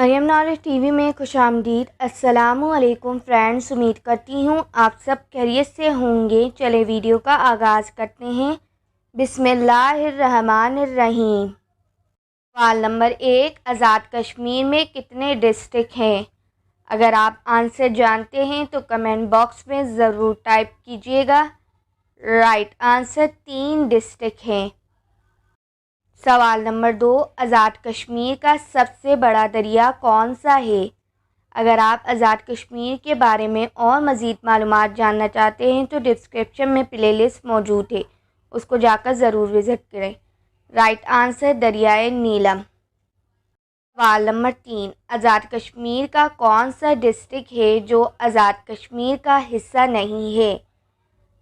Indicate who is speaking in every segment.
Speaker 1: مریم knowledge T V میں خوش آمدید۔ السلام علیکم فرینڈز، امید کرتی ہوں آپ سب خیریت سے ہوں گے۔ چلے ویڈیو کا آغاز کرتے ہیں۔ بسم اللہ الرحمن الرحیم۔ سوال نمبر 1، آزاد کشمیر میں کتنے ڈسٹرکٹ ہیں؟ اگر آپ آنسر جانتے ہیں تو کمنٹ باکس میں ضرور ٹائپ کیجیے گا۔ رائٹ آنسر 3 ڈسٹرکٹ ہیں۔ سوال نمبر 2، آزاد کشمیر کا سب سے بڑا دریا کون سا ہے؟ اگر آپ آزاد کشمیر کے بارے میں اور مزید معلومات جاننا چاہتے ہیں تو ڈسکرپشن میں پلے لسٹ موجود ہے، اس کو جا کر ضرور وزٹ کریں۔ رائٹ آنسر دریائے نیلم۔ سوال نمبر 3، آزاد کشمیر کا کون سا ڈسٹرکٹ ہے جو آزاد کشمیر کا حصہ نہیں ہے؟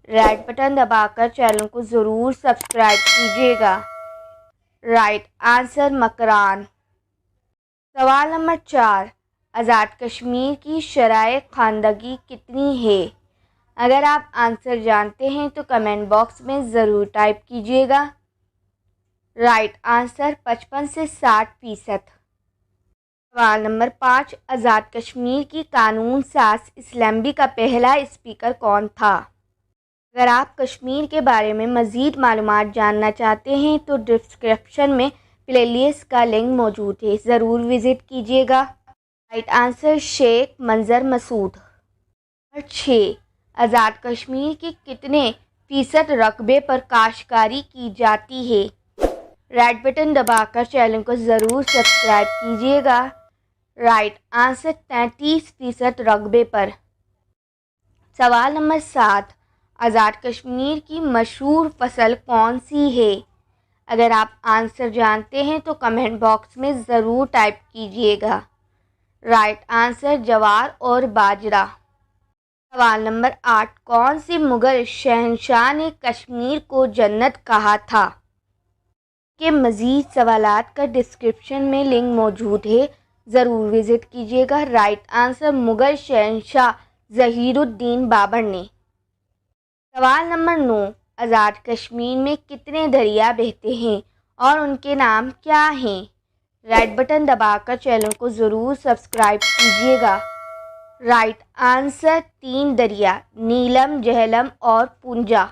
Speaker 1: ریڈ بٹن دبا کر چینل کو ضرور سبسکرائب کیجیے گا۔ Right answer Makran. سوال نمبر 4، آزاد کشمیر کی شرح خواندگی کتنی ہے؟ اگر آپ آنسر جانتے ہیں تو کمنٹ باکس میں ضرور ٹائپ کیجیے گا۔ رائٹ آنسر 55 سے 60%۔ سوال نمبر 5، آزاد کشمیر کی قانون ساز اسمبلی کا پہلا اسپیکر کون تھا؟ اگر آپ کشمیر کے بارے میں مزید معلومات جاننا چاہتے ہیں تو ڈسکرپشن میں پلے لسٹ کا لنک موجود ہے، ضرور وزٹ کیجیے گا۔ رائٹ آنسر شیخ منظر مسعود۔ نمبر 6، آزاد کشمیر کے کتنے فیصد رقبے پر کاشتکاری کی جاتی ہے؟ ریڈ بٹن دبا کر چینل کو ضرور سبسکرائب کیجیے گا۔ رائٹ آنسر 33% رقبے پر۔ سوال نمبر 7، آزاد کشمیر کی مشہور فصل کون سی ہے؟ اگر آپ آنسر جانتے ہیں تو کمنٹ باکس میں ضرور ٹائپ کیجیے گا۔ رائٹ آنسر جوار اور باجرہ۔ سوال نمبر 8، کون سے مغل شہنشاہ نے کشمیر کو جنت کہا تھا؟ کے مزید سوالات کا ڈسکرپشن میں لنک موجود ہے، ضرور وزٹ کیجیے گا۔ رائٹ آنسر مغل شہنشاہ ظہیر الدین بابر نے۔ سوال نمبر 9، آزاد کشمیر میں کتنے دریا بہتے ہیں اور ان کے نام کیا ہیں؟ ریڈ بٹن دبا کر چینل کو ضرور سبسکرائب کیجیے گا۔ رائٹ آنسر 3 دریا، نیلم، جہلم اور پونجا۔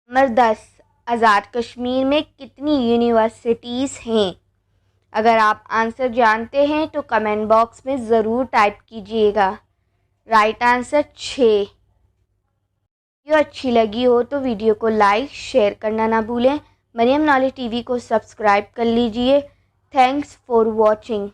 Speaker 1: نمبر 10، آزاد کشمیر میں کتنی یونیورسٹیز ہیں؟ اگر آپ آنسر جانتے ہیں تو کمنٹ باکس میں ضرور ٹائپ کیجیے گا۔ Right answer 6۔ ویڈیو اچھی لگی ہو تو ویڈیو کو لائک شیئر کرنا نہ بھولیں۔ مریم نالج ٹی وی کو سبسکرائب کر لیجئے۔ Thanks for watching.